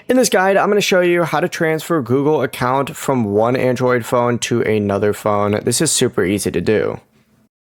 In this guide, I'm going to show you how to transfer a Google account from one Android phone to another phone. This is super easy to do.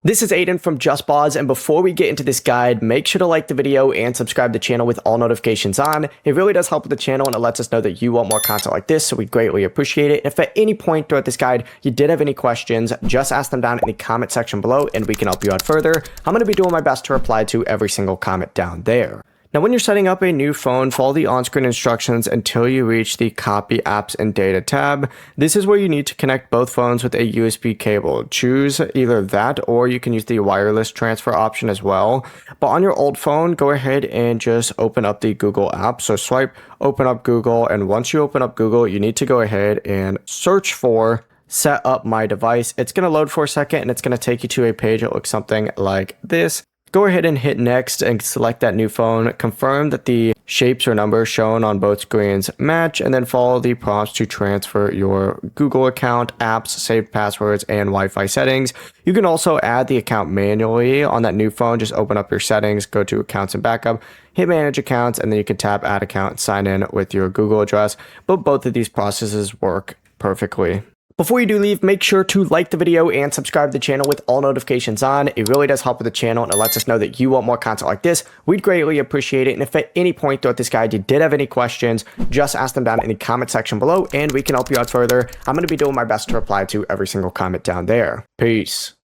This is Aiden from JustPause, and before we get into this guide, make sure to like the video and subscribe to the channel with all notifications on. It really does help with the channel and it lets us know that you want more content like this, so we greatly appreciate it. If at any point throughout this guide you did have any questions, just ask them down in the comment section below and we can help you out further. I'm going to be doing my best to reply to every single comment down there. Now, when you're setting up a new phone, follow the on-screen instructions until you reach the Copy Apps and Data tab. This is where you need to connect both phones with a USB cable. Choose either that or you can use the wireless transfer option as well. But on your old phone, go ahead and just open up the Google app. So swipe, open up Google, and once you open up Google, you need to go ahead and search for Set Up My Device. It's going to load for a second and it's going to take you to a page that looks something like this. Go ahead and hit next and select that new phone. Confirm that the shapes or numbers shown on both screens match, and then follow the prompts to transfer your Google account, apps, saved passwords, and Wi-Fi settings. You can also add the account manually on that new phone. Just open up your settings, go to accounts and backup, hit manage accounts, and then you can tap add account and sign in with your Google address. But both of these processes work perfectly. Before you do leave, make sure to like the video and subscribe to the channel with all notifications on. It really does help with the channel and it lets us know that you want more content like this. We'd greatly appreciate it. And if at any point throughout this guide you did have any questions, just ask them down in the comment section below and we can help you out further. I'm going to be doing my best to reply to every single comment down there. Peace.